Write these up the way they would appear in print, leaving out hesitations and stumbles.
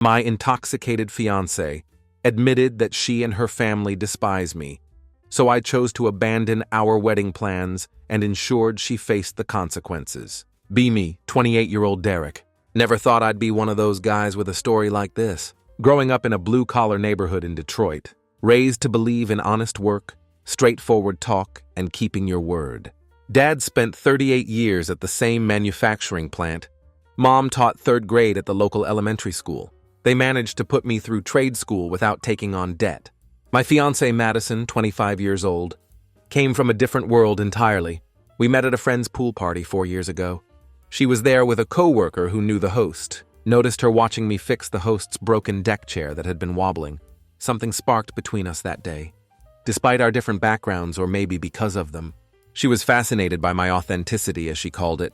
My intoxicated fiancé admitted that she and her family despise me, so I chose to abandon our wedding plans and ensured she faced the consequences. Be me, 28-year-old Derek. Never thought I'd be one of those guys with a story like this. Growing up in a blue-collar neighborhood in Detroit, raised to believe in honest work, straightforward talk, and keeping your word. Dad spent 38 years at the same manufacturing plant. Mom taught 3rd grade at the local elementary school. They managed to put me through trade school without taking on debt. My fiancée, Madison, 25 years old, came from a different world entirely. We met at a friend's pool party 4 years ago. She was there with a coworker who knew the host. Noticed her watching me fix the host's broken deck chair that had been wobbling. Something sparked between us that day. Despite our different backgrounds, or maybe because of them, she was fascinated by my authenticity, as she called it.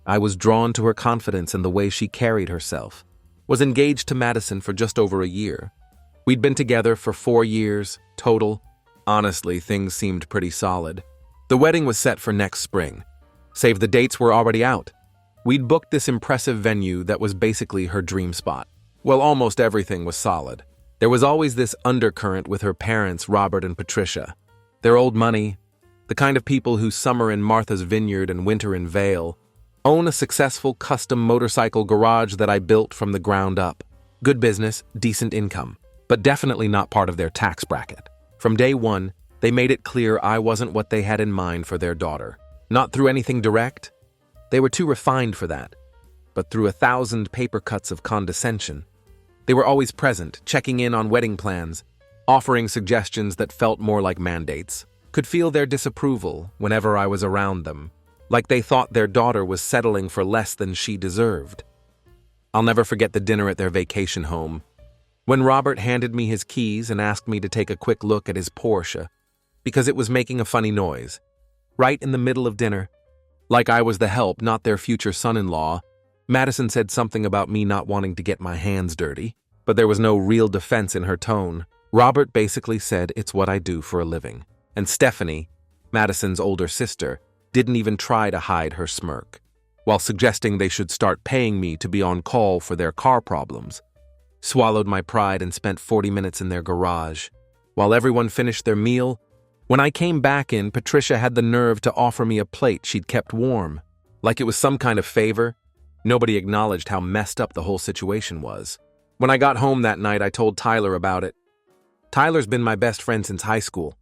I was drawn to her confidence and the way she carried herself. Was engaged to Madison for just over a year. We'd been together for 4 years, total. Honestly, things seemed pretty solid. The wedding was set for next spring. Save the dates were already out. We'd booked this impressive venue that was basically her dream spot. Well, almost everything was solid. There was always this undercurrent with her parents, Robert and Patricia. Their old money, the kind of people who summer in Martha's Vineyard and winter in Vail, own a successful custom motorcycle garage that I built from the ground up. Good business, decent income, but definitely not part of their tax bracket. From day one, they made it clear I wasn't what they had in mind for their daughter. Not through anything direct. They were too refined for that, but through 1,000 paper cuts of condescension. They were always present, checking in on wedding plans, offering suggestions that felt more like mandates. Could feel their disapproval whenever I was around them, like they thought their daughter was settling for less than she deserved. I'll never forget the dinner at their vacation home. When Robert handed me his keys and asked me to take a quick look at his Porsche, because it was making a funny noise. Right in the middle of dinner, like I was the help, not their future son-in-law, Madison said something about me not wanting to get my hands dirty, but there was no real defense in her tone. Robert basically said it's what I do for a living. And Stephanie, Madison's older sister, didn't even try to hide her smirk, while suggesting they should start paying me to be on call for their car problems. Swallowed my pride and spent 40 minutes in their garage. While everyone finished their meal, when I came back in, Patricia had the nerve to offer me a plate she'd kept warm. Like it was some kind of favor. Nobody acknowledged how messed up the whole situation was. When I got home that night, I told Tyler about it. Tyler's been my best friend since high school.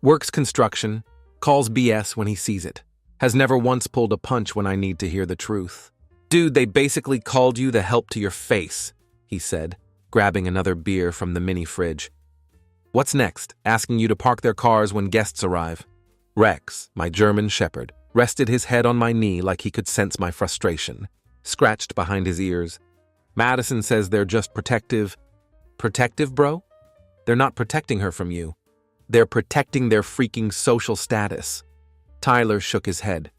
Works construction, calls BS when he sees it. Has never once pulled a punch when I need to hear the truth. Dude, they basically called you the help to your face, he said, grabbing another beer from the mini fridge. What's next? Asking you to park their cars when guests arrive. Rex, my German shepherd, rested his head on my knee like he could sense my frustration, scratched behind his ears. Madison says they're just protective. Protective, bro? They're not protecting her from you. They're protecting their freaking social status. Tyler shook his head.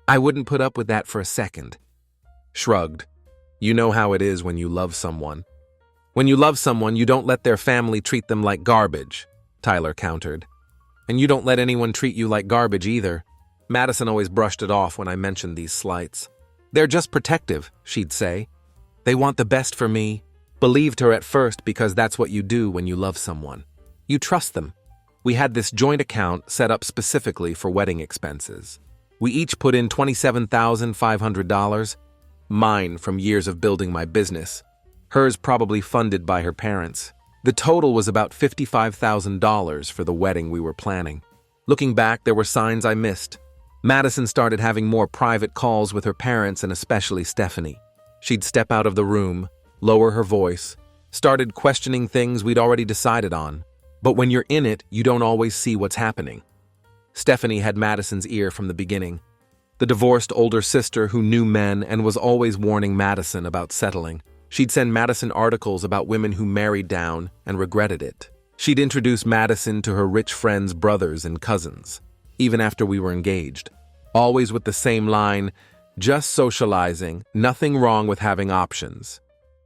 I wouldn't put up with that for a second. Shrugged. You know how it is when you love someone. When you love someone, you don't let their family treat them like garbage, Tyler countered. And you don't let anyone treat you like garbage either. Madison always brushed it off when I mentioned these slights. They're just protective, she'd say. They want the best for me. Believed her at first because that's what you do when you love someone. You trust them. We had this joint account set up specifically for wedding expenses. We each put in $27,500, mine from years of building my business. Hers probably funded by her parents. The total was about $55,000 for the wedding we were planning. Looking back, there were signs I missed. Madison started having more private calls with her parents and especially Stephanie. She'd step out of the room, lower her voice, started questioning things we'd already decided on. But when you're in it, you don't always see what's happening. Stephanie had Madison's ear from the beginning. The divorced older sister who knew men and was always warning Madison about settling. She'd send Madison articles about women who married down and regretted it. She'd introduce Madison to her rich friends' brothers and cousins, even after we were engaged. Always with the same line, just socializing, nothing wrong with having options.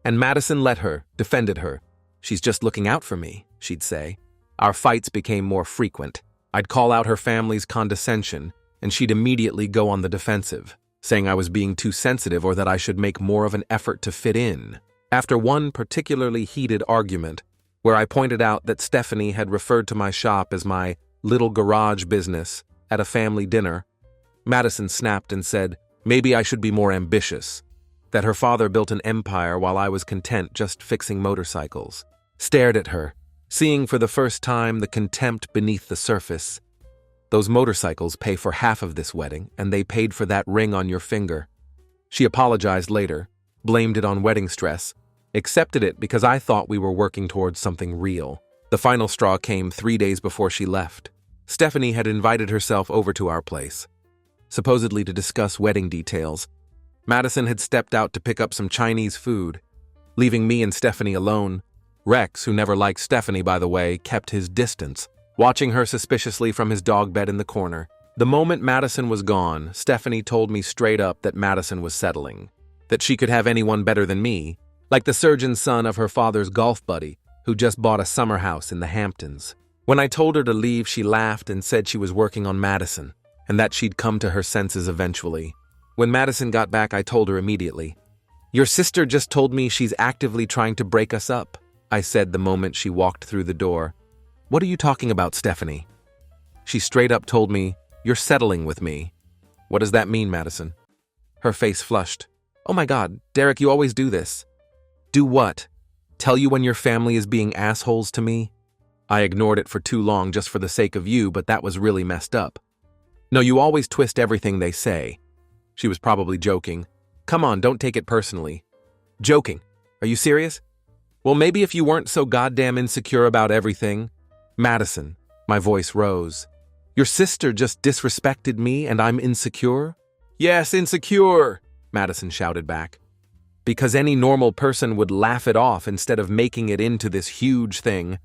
And Madison let her, defended her. She's just looking out for me, she'd say. Our fights became more frequent. I'd call out her family's condescension, and she'd immediately go on the defensive, saying I was being too sensitive or that I should make more of an effort to fit in. After one particularly heated argument, where I pointed out that Stephanie had referred to my shop as my little garage business at a family dinner, Madison snapped and said, maybe I should be more ambitious, that her father built an empire while I was content just fixing motorcycles. Stared at her, seeing for the first time the contempt beneath the surface. Those motorcycles pay for half of this wedding, and they paid for that ring on your finger. She apologized later, blamed it on wedding stress, accepted it because I thought we were working towards something real. The final straw came 3 days before she left. Stephanie had invited herself over to our place, supposedly to discuss wedding details. Madison had stepped out to pick up some Chinese food, leaving me and Stephanie alone. Rex, who never liked Stephanie by the way, kept his distance, watching her suspiciously from his dog bed in the corner. The moment Madison was gone, Stephanie told me straight up that Madison was settling, that she could have anyone better than me, like the surgeon's son of her father's golf buddy, who just bought a summer house in the Hamptons. When I told her to leave, she laughed and said she was working on Madison, and that she'd come to her senses eventually. When Madison got back, I told her immediately. Your sister just told me she's actively trying to break us up, I said the moment she walked through the door. What are you talking about, Stephanie? She straight up told me, you're settling with me. What does that mean, Madison? Her face flushed. Oh my God, Derek, you always do this. Do what? Tell you when your family is being assholes to me? I ignored it for too long just for the sake of you, but that was really messed up. No, you always twist everything they say. She was probably joking. Come on, don't take it personally. Joking? Are you serious? Well, maybe if you weren't so goddamn insecure about everything. Madison, my voice rose. Your sister just disrespected me and I'm insecure? Yes, insecure, Madison shouted back. Because any normal person would laugh it off instead of making it into this huge thing.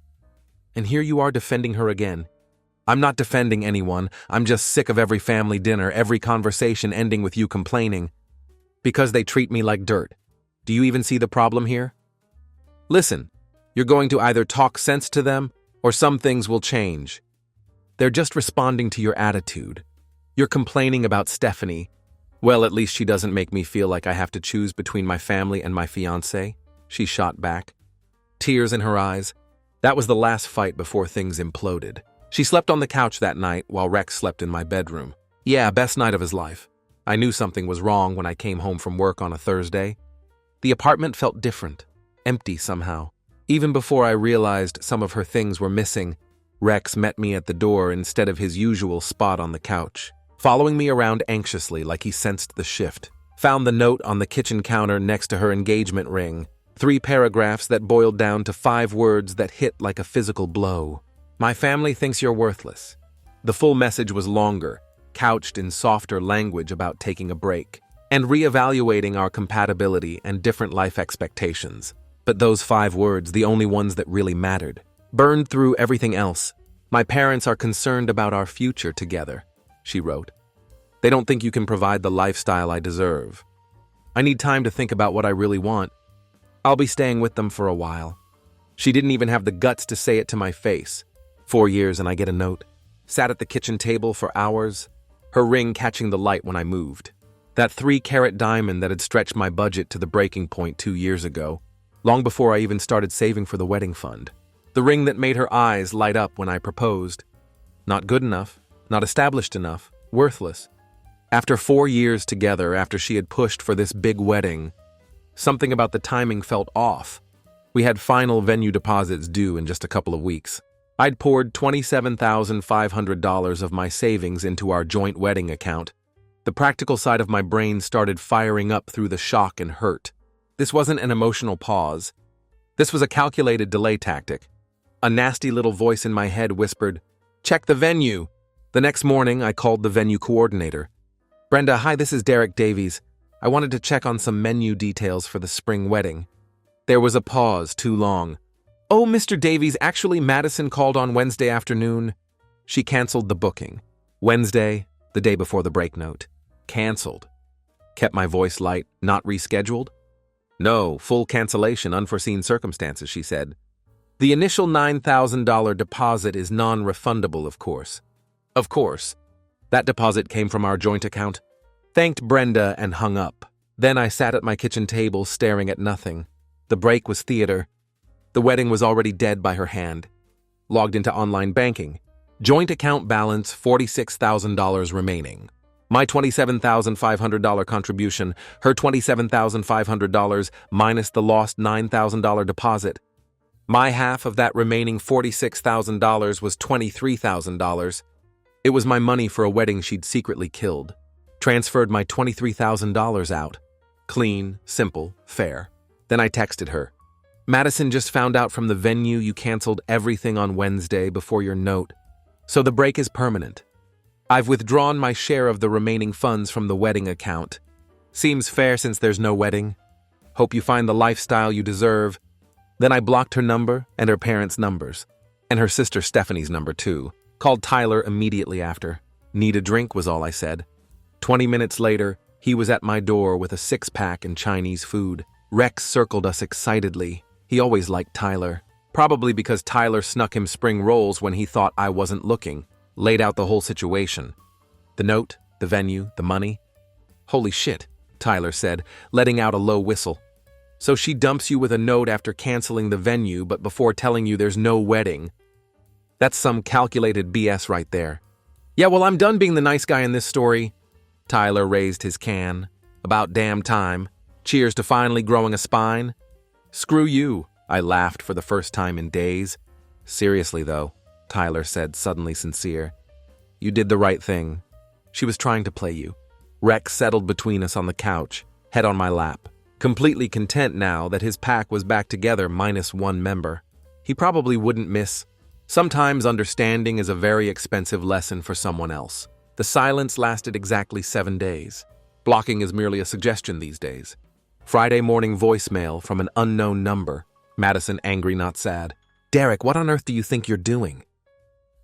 And here you are defending her again. I'm not defending anyone. I'm just sick of every family dinner, every conversation ending with you complaining. Because they treat me like dirt. Do you even see the problem here? Listen, you're going to either talk sense to them or some things will change. They're just responding to your attitude. You're complaining about Stephanie. Well, at least she doesn't make me feel like I have to choose between my family and my fiancé, she shot back. Tears in her eyes. That was the last fight before things imploded. She slept on the couch that night while Rex slept in my bedroom. Yeah, best night of his life. I knew something was wrong when I came home from work on a Thursday. The apartment felt different, empty somehow. Even before I realized some of her things were missing, Rex met me at the door instead of his usual spot on the couch, following me around anxiously like he sensed the shift. Found the note on the kitchen counter next to her engagement ring. 3 paragraphs that boiled down to 5 words that hit like a physical blow. My family thinks you're worthless. The full message was longer, couched in softer language about taking a break and reevaluating our compatibility and different life expectations. But those 5 words, the only ones that really mattered, burned through everything else. My parents are concerned about our future together, she wrote. They don't think you can provide the lifestyle I deserve. I need time to think about what I really want. I'll be staying with them for a while. She didn't even have the guts to say it to my face. 4 years and I get a note. Sat at the kitchen table for hours, her ring catching the light when I moved. That 3-carat diamond that had stretched my budget to the breaking point 2 years ago, long before I even started saving for the wedding fund. The ring that made her eyes light up when I proposed. Not good enough, not established enough, worthless. After 4 years together, after she had pushed for this big wedding, something about the timing felt off. We had final venue deposits due in just a couple of weeks. I'd poured $27,500 of my savings into our joint wedding account. The practical side of my brain started firing up through the shock and hurt. This wasn't an emotional pause. This was a calculated delay tactic. A nasty little voice in my head whispered, "Check the venue." The next morning, I called the venue coordinator. "Brenda, hi, this is Derek Davies. I wanted to check on some menu details for the spring wedding." There was a pause too long. "Oh, Mr. Davies, actually Madison called on Wednesday afternoon." She canceled the booking. Wednesday, the day before the break note. Canceled. Kept my voice light, not rescheduled? No, full cancellation, unforeseen circumstances, she said. The initial $9,000 deposit is non-refundable, of course. Of course. That deposit came from our joint account. Thanked Brenda and hung up. Then I sat at my kitchen table staring at nothing. The break was theater. The wedding was already dead by her hand. Logged into online banking. Joint account balance $46,000 remaining. My $27,500 contribution, her $27,500 minus the lost $9,000 deposit. My half of that remaining $46,000 was $23,000. It was my money for a wedding she'd secretly killed. Transferred my $23,000 out. Clean, simple, fair. Then I texted her. Madison just found out from the venue you canceled everything on Wednesday before your note. So the break is permanent. I've withdrawn my share of the remaining funds from the wedding account. Seems fair since there's no wedding. Hope you find the lifestyle you deserve. Then I blocked her number and her parents' numbers. And her sister Stephanie's number too. Called Tyler immediately after. Need a drink was all I said. 20 minutes later, he was at my door with a six-pack and Chinese food. Rex circled us excitedly. He always liked Tyler. Probably because Tyler snuck him spring rolls when he thought I wasn't looking. Laid out the whole situation. The note, the venue, the money. Holy shit, Tyler said, letting out a low whistle. So she dumps you with a note after canceling the venue but before telling you there's no wedding. That's some calculated BS right there. Yeah, well, I'm done being the nice guy in this story. Tyler raised his can. About damn time. Cheers to finally growing a spine. Screw you, I laughed for the first time in days. Seriously, though, Tyler said, suddenly sincere. You did the right thing. She was trying to play you. Rex settled between us on the couch, head on my lap, completely content now that his pack was back together minus one member. He probably wouldn't miss. Sometimes understanding is a very expensive lesson for someone else. The silence lasted exactly 7 days. Blocking is merely a suggestion these days. Friday morning voicemail from an unknown number. Madison angry, not sad. Derek, what on earth do you think you're doing?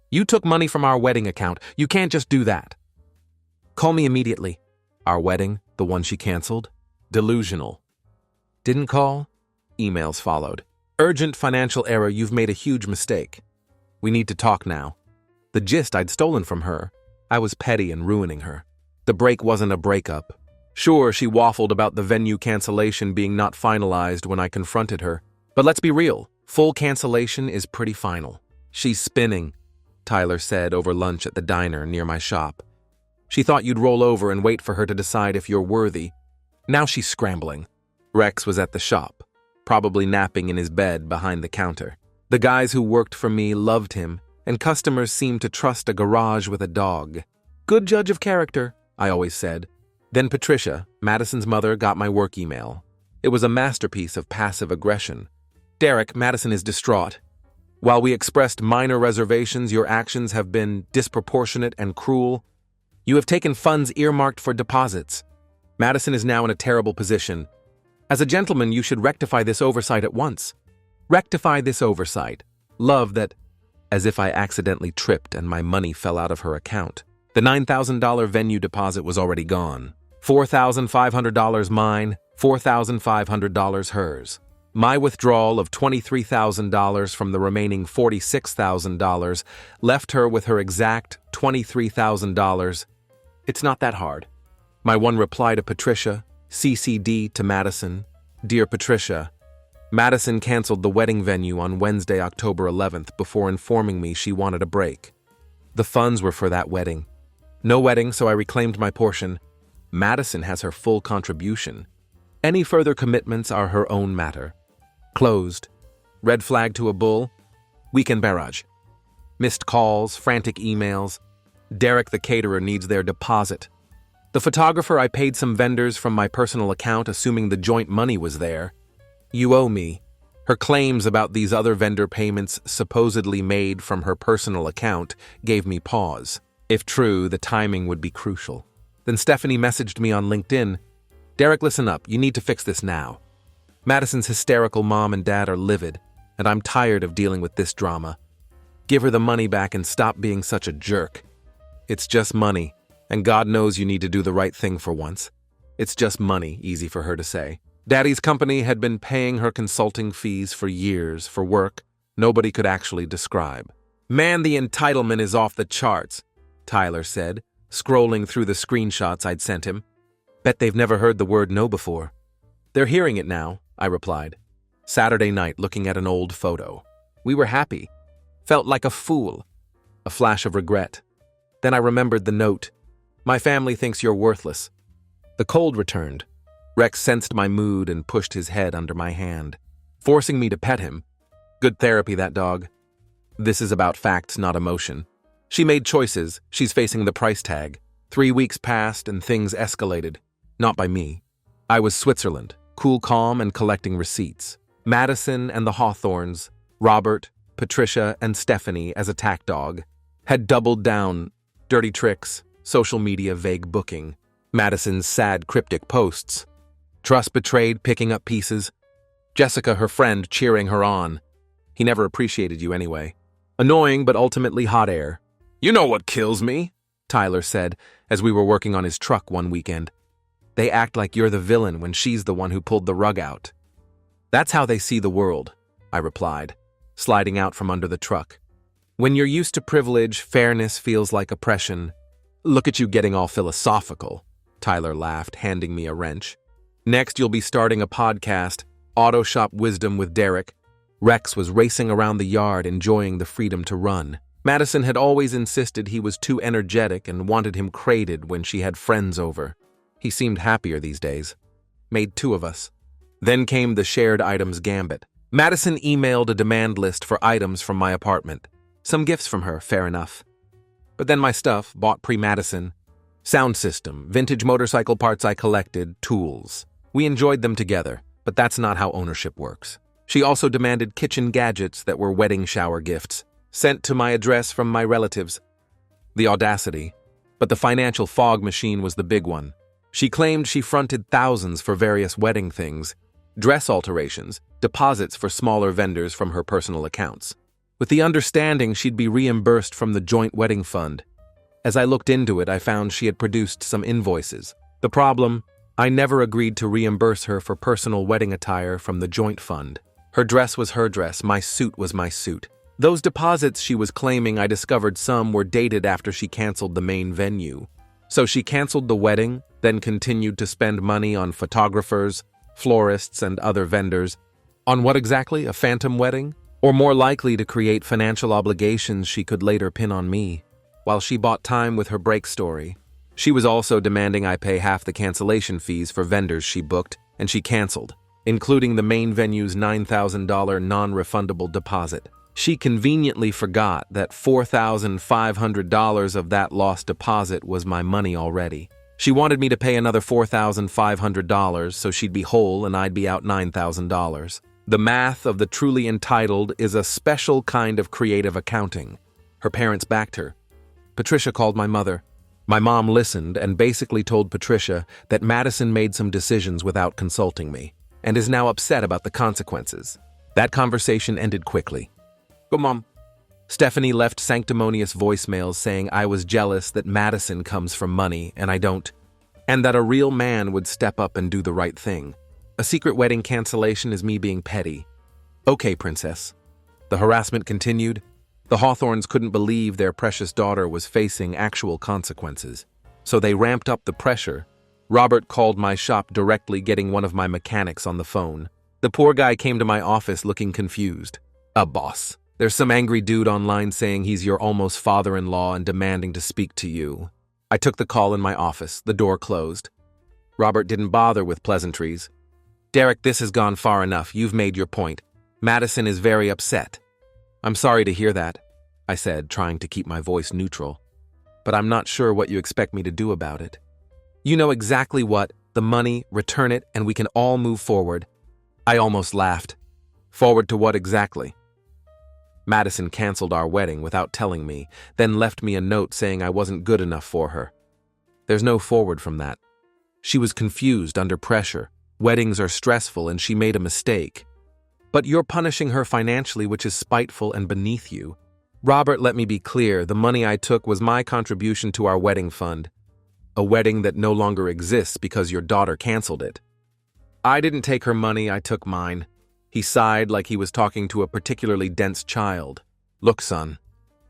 You took money from our wedding account. You can't just do that. Call me immediately. Our wedding, the one she canceled? Delusional. Didn't call? Emails followed. Urgent financial error, you've made a huge mistake. We need to talk now. The gist I'd stolen from her. I was petty and ruining her. The break wasn't a breakup. Sure, she waffled about the venue cancellation being not finalized when I confronted her. But let's be real, full cancellation is pretty final. She's spinning, Tyler said over lunch at the diner near my shop. She thought you'd roll over and wait for her to decide if you're worthy. Now she's scrambling. Rex was at the shop, probably napping in his bed behind the counter. The guys who worked for me loved him, and customers seemed to trust a garage with a dog. Good judge of character, I always said. Then Patricia, Madison's mother, got my work email. It was a masterpiece of passive aggression. Derek, Madison is distraught. While we expressed minor reservations, your actions have been disproportionate and cruel. You have taken funds earmarked for deposits. Madison is now in a terrible position. As a gentleman, you should rectify this oversight at once. Rectify this oversight. Love that, as if I accidentally tripped and my money fell out of her account. The $9,000 venue deposit was already gone. $4,500 mine, $4,500 hers. My withdrawal of $23,000 from the remaining $46,000 left her with her exact $23,000. It's not that hard. My one reply to Patricia, CCD to Madison. Dear Patricia, Madison canceled the wedding venue on Wednesday, October 11th before informing me she wanted a break. The funds were for that wedding. No wedding, so I reclaimed my portion. Madison has her full contribution. Any further commitments are her own matter. Closed. Red flag to a bull. Weekend barrage. Missed calls, frantic emails. Derek the caterer needs their deposit. The photographer, I paid some vendors from my personal account assuming the joint money was there. You owe me. Her claims about these other vendor payments supposedly made from her personal account gave me pause. If true, the timing would be crucial. Then Stephanie messaged me on LinkedIn. Derek, listen up. You need to fix this now. Madison's hysterical mom and dad are livid, and I'm tired of dealing with this drama. Give her the money back and stop being such a jerk. It's just money, and God knows you need to do the right thing for once. It's just money, easy for her to say. Daddy's company had been paying her consulting fees for years for work nobody could actually describe. Man, the entitlement is off the charts, Tyler said, scrolling through the screenshots I'd sent him. Bet they've never heard the word no before. They're hearing it now, I replied. Saturday night, looking at an old photo. We were happy. Felt like a fool. A flash of regret. Then I remembered the note. My family thinks you're worthless. The cold returned. Rex sensed my mood and pushed his head under my hand, forcing me to pet him. Good therapy, that dog. This is about facts, not emotion. She made choices. She's facing the price tag. 3 weeks passed and things escalated. Not by me. I was Switzerland, cool, calm, and collecting receipts. Madison and the Hawthorns, Robert, Patricia, and Stephanie as attack dog, had doubled down. Dirty tricks, social media vague booking, Madison's sad cryptic posts. Trust betrayed, picking up pieces. Jessica, her friend, cheering her on. He never appreciated you anyway. Annoying, but ultimately hot air. You know what kills me, Tyler said, as we were working on his truck one weekend. They act like you're the villain when she's the one who pulled the rug out. That's how they see the world, I replied, sliding out from under the truck. When you're used to privilege, fairness feels like oppression. Look at you getting all philosophical, Tyler laughed, handing me a wrench. Next, you'll be starting a podcast, Auto Shop Wisdom with Derek. Rex was racing around the yard, enjoying the freedom to run. Madison had always insisted he was too energetic and wanted him crated when she had friends over. He seemed happier these days. Made 2 of us. Then came the shared items gambit. Madison emailed a demand list for items from my apartment. Some gifts from her, fair enough. But then my stuff, bought pre-Madison. Sound system, vintage motorcycle parts I collected, tools. We enjoyed them together, but that's not how ownership works. She also demanded kitchen gadgets that were wedding shower gifts, sent to my address from my relatives. The audacity. But the financial fog machine was the big one. She claimed she fronted thousands for various wedding things, dress alterations, deposits for smaller vendors from her personal accounts, with the understanding she'd be reimbursed from the joint wedding fund. As I looked into it, I found she had produced some invoices. The problem, I never agreed to reimburse her for personal wedding attire from the joint fund. Her dress was her dress, my suit was my suit. Those deposits she was claiming, I discovered some were dated after she canceled the main venue. So she canceled the wedding, then continued to spend money on photographers, florists, and other vendors. On what exactly? A phantom wedding? Or more likely to create financial obligations she could later pin on me. While she bought time with her break story, she was also demanding I pay half the cancellation fees for vendors she booked, and she canceled, including the main venue's $9,000 non-refundable deposit. She conveniently forgot that $4,500 of that lost deposit was my money already. She wanted me to pay another $4,500 so she'd be whole and I'd be out $9,000. The math of the truly entitled is a special kind of creative accounting. Her parents backed her. Patricia called my mother. My mom listened and basically told Patricia that Madison made some decisions without consulting me and is now upset about the consequences. That conversation ended quickly. Go, Mom. Stephanie left sanctimonious voicemails saying I was jealous that Madison comes from money and I don't, and that a real man would step up and do the right thing. A secret wedding cancellation is me being petty. Okay, princess. The harassment continued. The Hawthorns couldn't believe their precious daughter was facing actual consequences, so they ramped up the pressure. Robert called my shop directly, getting one of my mechanics on the phone. The poor guy came to my office looking confused. Boss. There's some angry dude online saying he's your almost father-in-law and demanding to speak to you. I took the call in my office, the door closed. Robert didn't bother with pleasantries. Derek, this has gone far enough. You've made your point. Madison is very upset. I'm sorry to hear that, I said, trying to keep my voice neutral. But I'm not sure what you expect me to do about it. You know exactly what, the money, return it, and we can all move forward. I almost laughed. Forward to what exactly? Madison canceled our wedding without telling me, then left me a note saying I wasn't good enough for her. There's no forward from that. She was confused, under pressure. Weddings are stressful and she made a mistake. But you're punishing her financially, which is spiteful and beneath you. Robert, let me be clear, the money I took was my contribution to our wedding fund. A wedding that no longer exists because your daughter canceled it. I didn't take her money, I took mine. He sighed like he was talking to a particularly dense child. Look, son,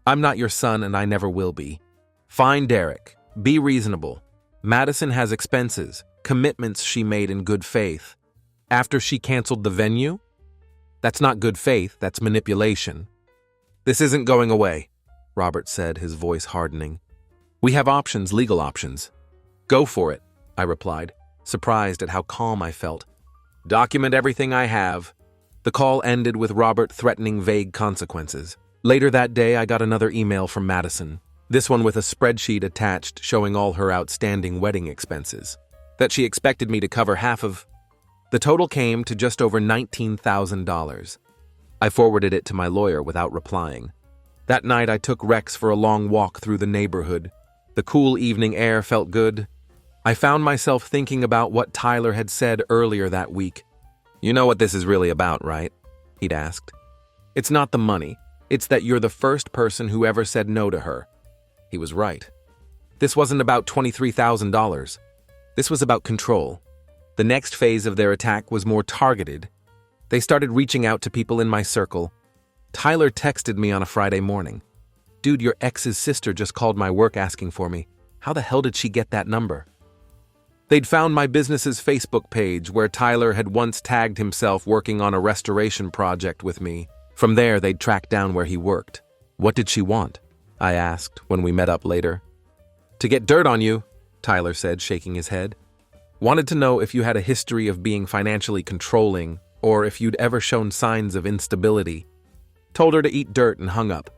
I'm not your son and I never will be. Fine, Derek. Be reasonable. Madison has expenses, commitments she made in good faith. After she canceled the venue? That's not good faith, that's manipulation. This isn't going away, Robert said, his voice hardening. We have options, legal options. Go for it, I replied, surprised at how calm I felt. Document everything I have. The call ended with Robert threatening vague consequences. Later that day, I got another email from Madison, this one with a spreadsheet attached showing all her outstanding wedding expenses, that she expected me to cover half of. The total came to just over $19,000. I forwarded it to my lawyer without replying. That night, I took Rex for a long walk through the neighborhood. The cool evening air felt good. I found myself thinking about what Tyler had said earlier that week. You know what this is really about, right? He'd asked. It's not the money. It's that you're the first person who ever said no to her. He was right. This wasn't about $23,000. This was about control. The next phase of their attack was more targeted. They started reaching out to people in my circle. Tyler texted me on a Friday morning. Dude, your ex's sister just called my work asking for me. How the hell did she get that number? They'd found my business's Facebook page where Tyler had once tagged himself working on a restoration project with me. From there, they'd tracked down where he worked. What did she want? I asked when we met up later. To get dirt on you, Tyler said, shaking his head. Wanted to know if you had a history of being financially controlling or if you'd ever shown signs of instability. Told her to eat dirt and hung up.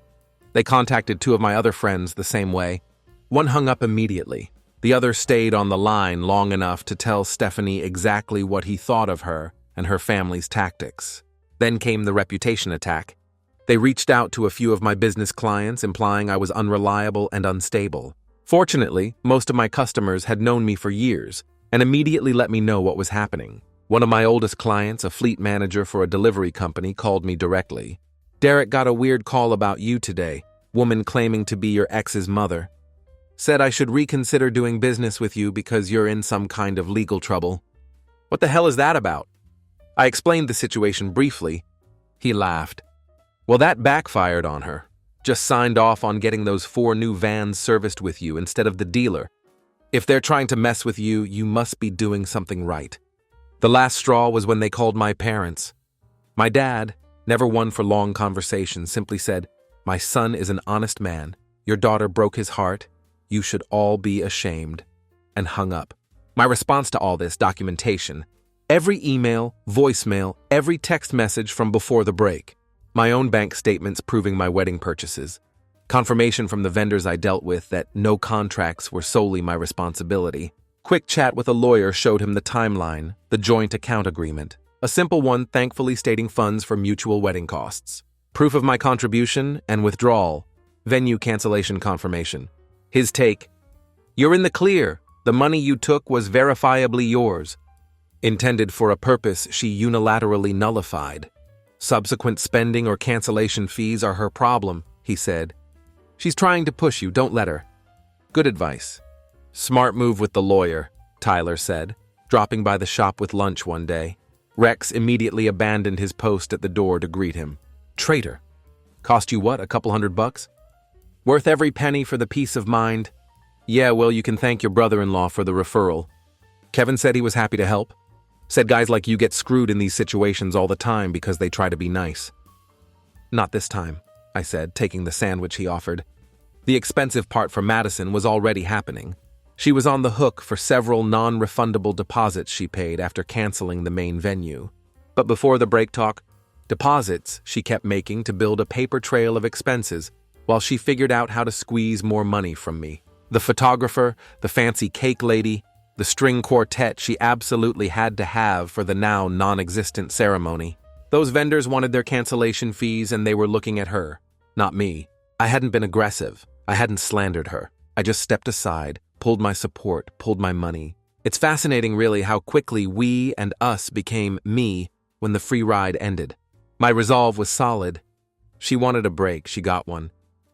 They contacted two of my other friends the same way. One hung up immediately. The other stayed on the line long enough to tell Stephanie exactly what he thought of her and her family's tactics. Then came the reputation attack. They reached out to a few of my business clients, implying I was unreliable and unstable. Fortunately, most of my customers had known me for years and immediately let me know what was happening. One of my oldest clients, a fleet manager for a delivery company, called me directly. Derek got a weird call about you today, woman claiming to be your ex's mother. Said I should reconsider doing business with you because you're in some kind of legal trouble. What the hell is that about? I explained the situation briefly. He laughed. Well, that backfired on her. Just signed off on getting those 4 new vans serviced with you instead of the dealer. If they're trying to mess with you, you must be doing something right. The last straw was when they called my parents. My dad, never one for long conversations, simply said, "My son is an honest man. Your daughter broke his heart. You should all be ashamed," and hung up. My response to all this documentation, every email, voicemail, every text message from before the break, my own bank statements proving my wedding purchases, confirmation from the vendors I dealt with that no contracts were solely my responsibility. Quick chat with a lawyer showed him the timeline, the joint account agreement, a simple one thankfully stating funds for mutual wedding costs, proof of my contribution and withdrawal, venue cancellation confirmation. His take, "You're in the clear. The money you took was verifiably yours." Intended for a purpose she unilaterally nullified. Subsequent spending or cancellation fees are her problem, he said. She's trying to push you, don't let her. Good advice. Smart move with the lawyer, Tyler said, dropping by the shop with lunch one day. Rex immediately abandoned his post at the door to greet him. Traitor. Cost you what, a couple $100? Worth every penny for the peace of mind. Yeah, well, you can thank your brother-in-law for the referral. Kevin said he was happy to help. Said guys like you get screwed in these situations all the time because they try to be nice. Not this time, I said, taking the sandwich he offered. The expensive part for Madison was already happening. She was on the hook for several non-refundable deposits she paid after canceling the main venue. But before the break talk, deposits she kept making to build a paper trail of expenses while she figured out how to squeeze more money from me. The photographer, the fancy cake lady, the string quartet she absolutely had to have for the now non-existent ceremony. Those vendors wanted their cancellation fees and they were looking at her, not me. I hadn't been aggressive. I hadn't slandered her. I just stepped aside, pulled my support, pulled my money. It's fascinating really how quickly we and us became me when the free ride ended. My resolve was solid. She wanted a break, she got one.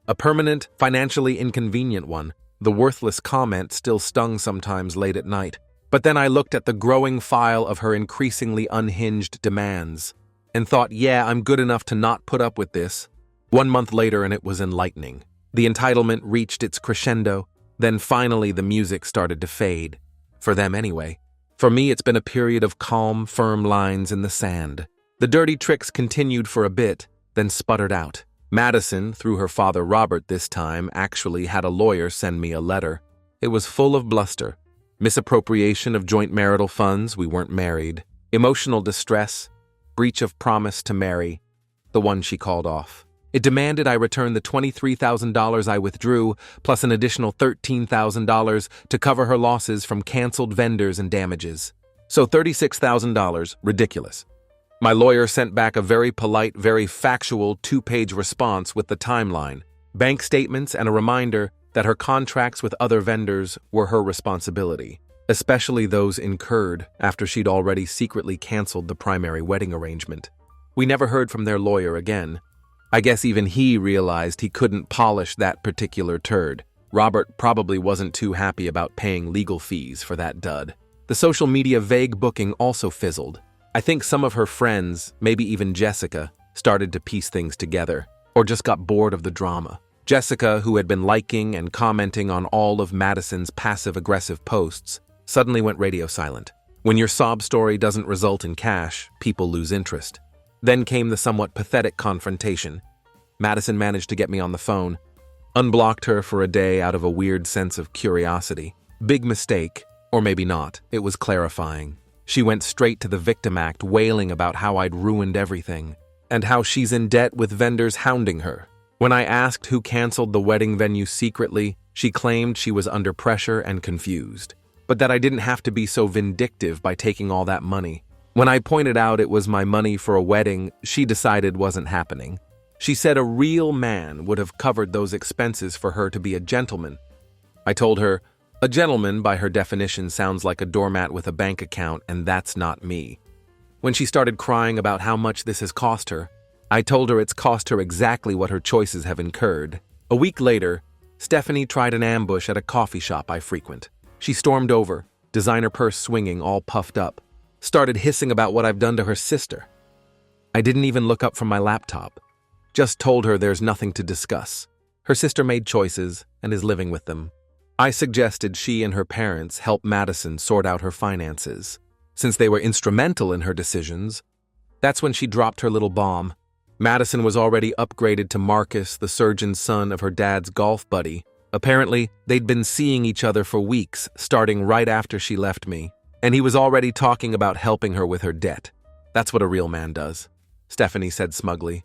A permanent, financially inconvenient one. The worthless comment still stung sometimes late at night. But then I looked at the growing file of her increasingly unhinged demands and thought, yeah, I'm good enough to not put up with this. 1 month later and it was enlightening. The entitlement reached its crescendo. Then finally the music started to fade. For them anyway. For me, it's been a period of calm, firm lines in the sand. The dirty tricks continued for a bit, then sputtered out. Madison, through her father Robert this time, actually had a lawyer send me a letter. It was full of bluster. Misappropriation of joint marital funds, we weren't married. Emotional distress, breach of promise to marry, the one she called off. It demanded I return the $23,000 I withdrew, plus an additional $13,000 to cover her losses from canceled vendors and damages. So $36,000, ridiculous. My lawyer sent back a very polite, very factual 2-page response with the timeline, bank statements, and a reminder that her contracts with other vendors were her responsibility, especially those incurred after she'd already secretly canceled the primary wedding arrangement. We never heard from their lawyer again. I guess even he realized he couldn't polish that particular turd. Robert probably wasn't too happy about paying legal fees for that dud. The social media vague booking also fizzled. I think some of her friends, maybe even Jessica, started to piece things together, or just got bored of the drama. Jessica, who had been liking and commenting on all of Madison's passive-aggressive posts, suddenly went radio silent. When your sob story doesn't result in cash, people lose interest. Then came the somewhat pathetic confrontation. Madison managed to get me on the phone. Unblocked her for a day out of a weird sense of curiosity. Big mistake, or maybe not. It was clarifying. She went straight to the victim act, wailing about how I'd ruined everything, and how she's in debt with vendors hounding her. When I asked who canceled the wedding venue secretly, she claimed she was under pressure and confused, but that I didn't have to be so vindictive by taking all that money. When I pointed out it was my money for a wedding she decided wasn't happening. She said a real man would have covered those expenses for her to be a gentleman. I told her, a gentleman, by her definition, sounds like a doormat with a bank account, and that's not me. When she started crying about how much this has cost her, I told her it's cost her exactly what her choices have incurred. A week later, Stephanie tried an ambush at a coffee shop I frequent. She stormed over, designer purse swinging, all puffed up, started hissing about what I've done to her sister. I didn't even look up from my laptop, just told her there's nothing to discuss. Her sister made choices and is living with them. I suggested she and her parents help Madison sort out her finances. Since they were instrumental in her decisions, that's when she dropped her little bomb. Madison was already upgraded to Marcus, the surgeon's son of her dad's golf buddy. Apparently, they'd been seeing each other for weeks, starting right after she left me, and he was already talking about helping her with her debt. That's what a real man does, Stephanie said smugly.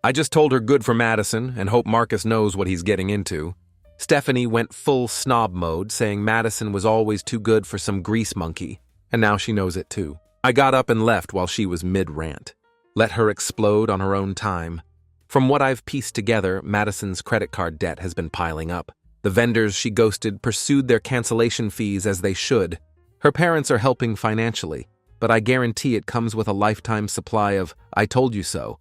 I just told her good for Madison and hope Marcus knows what he's getting into. Stephanie went full snob mode, saying Madison was always too good for some grease monkey, and now she knows it too. I got up and left while she was mid-rant. Let her explode on her own time. From what I've pieced together, Madison's credit card debt has been piling up. The vendors she ghosted pursued their cancellation fees as they should. Her parents are helping financially, but I guarantee it comes with a lifetime supply of "I told you so,"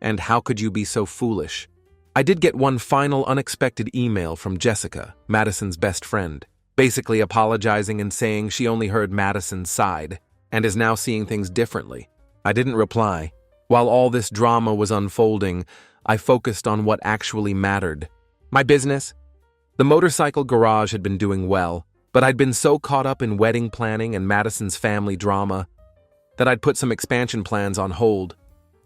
and "How could you be so foolish?" I did get one final unexpected email from Jessica, Madison's best friend, basically apologizing and saying she only heard Madison's side and is now seeing things differently. I didn't reply. While all this drama was unfolding, I focused on what actually mattered. My business. The motorcycle garage had been doing well, but I'd been so caught up in wedding planning and Madison's family drama that I'd put some expansion plans on hold.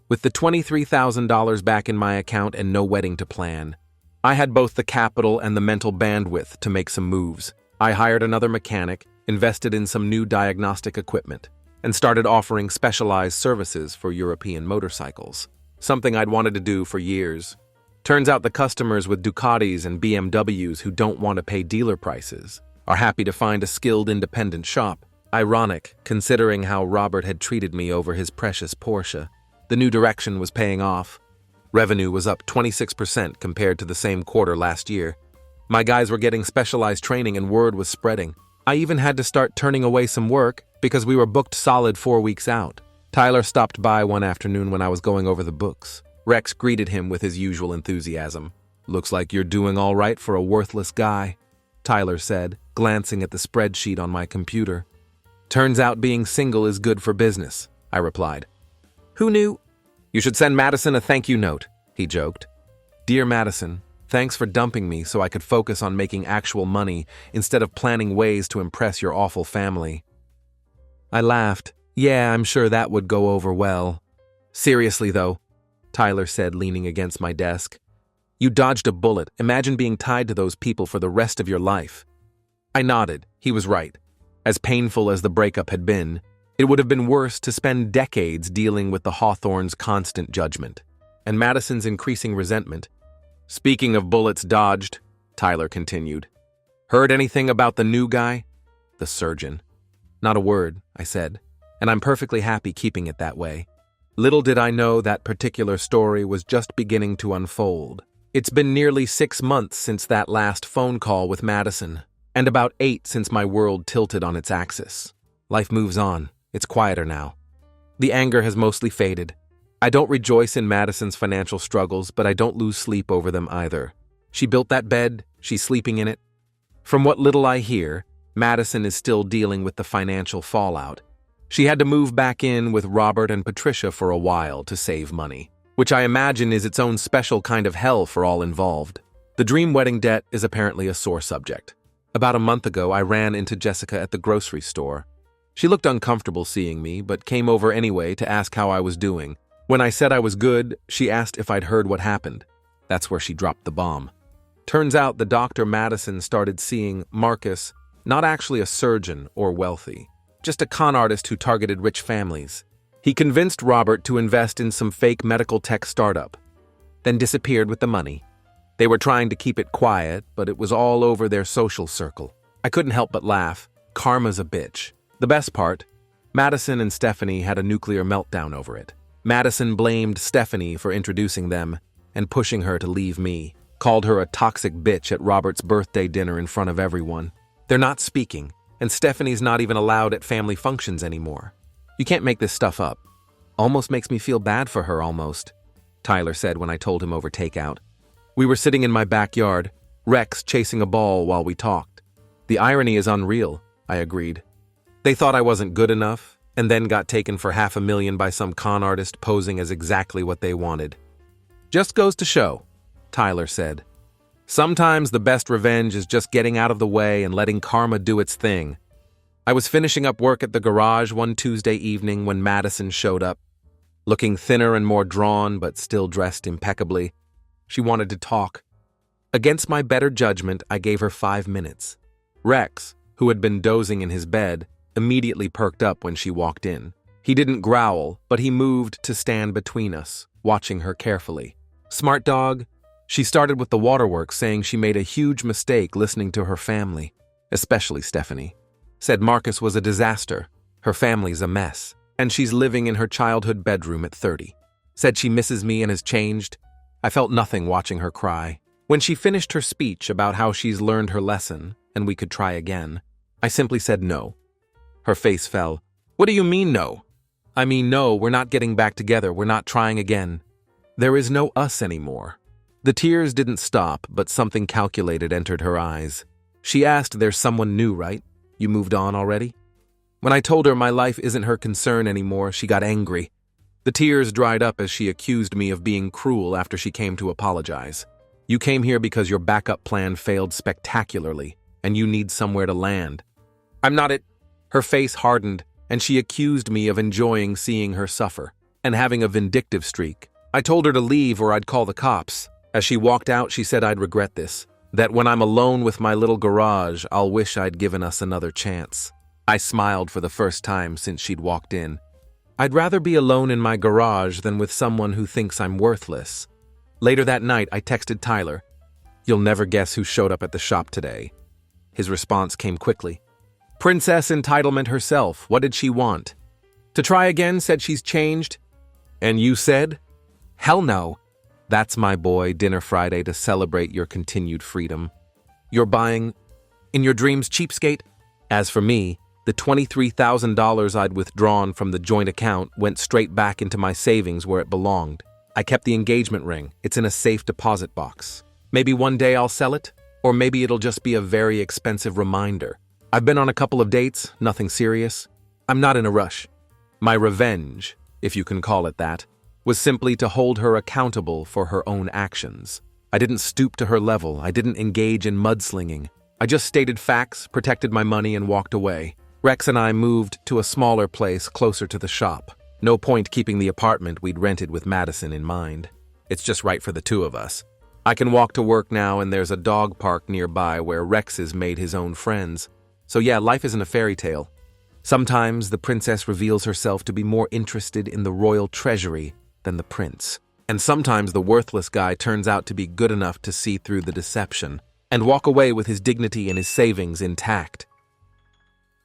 With the $23,000 back in my account and no wedding to plan, I had both the capital and the mental bandwidth to make some moves. I hired another mechanic, invested in some new diagnostic equipment, and started offering specialized services for European motorcycles, something I'd wanted to do for years. Turns out the customers with Ducatis and BMWs who don't want to pay dealer prices are happy to find a skilled independent shop. Ironic, considering how Robert had treated me over his precious Porsche. The new direction was paying off. Revenue was up 26% compared to the same quarter last year. My guys were getting specialized training and word was spreading. I even had to start turning away some work because we were booked solid 4 weeks out. Tyler stopped by one afternoon when I was going over the books. Rex greeted him with his usual enthusiasm. "Looks like you're doing all right for a worthless guy," Tyler said, glancing at the spreadsheet on my computer. "Turns out being single is good for business," I replied. "Who knew?" "You should send Madison a thank you note," he joked. "Dear Madison, thanks for dumping me so I could focus on making actual money instead of planning ways to impress your awful family." I laughed. Yeah, I'm sure that would go over well. Seriously, though, Tyler said, leaning against my desk. You dodged a bullet. Imagine being tied to those people for the rest of your life. I nodded. He was right. As painful as the breakup had been, it would have been worse to spend decades dealing with the Hawthorns' constant judgment and Madison's increasing resentment. Speaking of bullets dodged, Tyler continued. Heard anything about the new guy? The surgeon. Not a word, I said, and I'm perfectly happy keeping it that way. Little did I know that particular story was just beginning to unfold. It's been nearly 6 months since that last phone call with Madison, and about 8 since my world tilted on its axis. Life moves on. It's quieter now. The anger has mostly faded. I don't rejoice in Madison's financial struggles, but I don't lose sleep over them either. She built that bed. She's sleeping in it. From what little I hear, Madison is still dealing with the financial fallout. She had to move back in with Robert and Patricia for a while to save money, which I imagine is its own special kind of hell for all involved. The dream wedding debt is apparently a sore subject. About a month ago, I ran into Jessica at the grocery store. She looked uncomfortable seeing me, but came over anyway to ask how I was doing. When I said I was good, she asked if I'd heard what happened. That's where she dropped the bomb. Turns out the Dr. Madison started seeing Marcus, not actually a surgeon or wealthy, just a con artist who targeted rich families. He convinced Robert to invest in some fake medical tech startup, then disappeared with the money. They were trying to keep it quiet, but it was all over their social circle. I couldn't help but laugh. Karma's a bitch. The best part, Madison and Stephanie had a nuclear meltdown over it. Madison blamed Stephanie for introducing them and pushing her to leave me, called her a toxic bitch at Robert's birthday dinner in front of everyone. They're not speaking, and Stephanie's not even allowed at family functions anymore. You can't make this stuff up. Almost makes me feel bad for her, almost, Tyler said when I told him over takeout. We were sitting in my backyard, Rex chasing a ball while we talked. The irony is unreal, I agreed. They thought I wasn't good enough, and then got taken for $500,000 by some con artist posing as exactly what they wanted. Just goes to show, Tyler said. Sometimes the best revenge is just getting out of the way and letting karma do its thing. I was finishing up work at the garage one Tuesday evening when Madison showed up, looking thinner and more drawn but still dressed impeccably. She wanted to talk. Against my better judgment, I gave her 5 minutes. Rex, who had been dozing in his bed, immediately perked up when she walked in. He didn't growl, but he moved to stand between us, watching her carefully. Smart dog. She started with the waterworks, saying she made a huge mistake listening to her family, especially Stephanie. Said Marcus was a disaster, her family's a mess, and she's living in her childhood bedroom at 30. Said she misses me and has changed. I felt nothing watching her cry. When she finished her speech about how she's learned her lesson and we could try again, I simply said no. Her face fell. What do you mean no? I mean no, we're not getting back together, we're not trying again. There is no us anymore. The tears didn't stop, but something calculated entered her eyes. She asked, there's someone new, right? You moved on already? When I told her my life isn't her concern anymore, she got angry. The tears dried up as she accused me of being cruel after she came to apologize. You came here because your backup plan failed spectacularly, and you need somewhere to land. I'm not it. Her face hardened, and she accused me of enjoying seeing her suffer and having a vindictive streak. I told her to leave or I'd call the cops. As she walked out, she said I'd regret this, that when I'm alone with my little garage, I'll wish I'd given us another chance. I smiled for the first time since she'd walked in. I'd rather be alone in my garage than with someone who thinks I'm worthless. Later that night, I texted Tyler. You'll never guess who showed up at the shop today. His response came quickly. Princess Entitlement herself. What did she want? To try again, said she's changed. And you said? Hell no. That's my boy, dinner Friday to celebrate your continued freedom. You're buying in your dreams, cheapskate? As for me, the $23,000 I'd withdrawn from the joint account went straight back into my savings where it belonged. I kept the engagement ring. It's in a safe deposit box. Maybe one day I'll sell it, or maybe it'll just be a very expensive reminder. I've been on a couple of dates, nothing serious. I'm not in a rush. My revenge, if you can call it that, was simply to hold her accountable for her own actions. I didn't stoop to her level. I didn't engage in mudslinging. I just stated facts, protected my money, and walked away. Rex and I moved to a smaller place closer to the shop. No point keeping the apartment we'd rented with Madison in mind. It's just right for the two of us. I can walk to work now, and there's a dog park nearby where Rex has made his own friends. So yeah, life isn't a fairy tale. Sometimes the princess reveals herself to be more interested in the royal treasury than the prince. And sometimes the worthless guy turns out to be good enough to see through the deception and walk away with his dignity and his savings intact.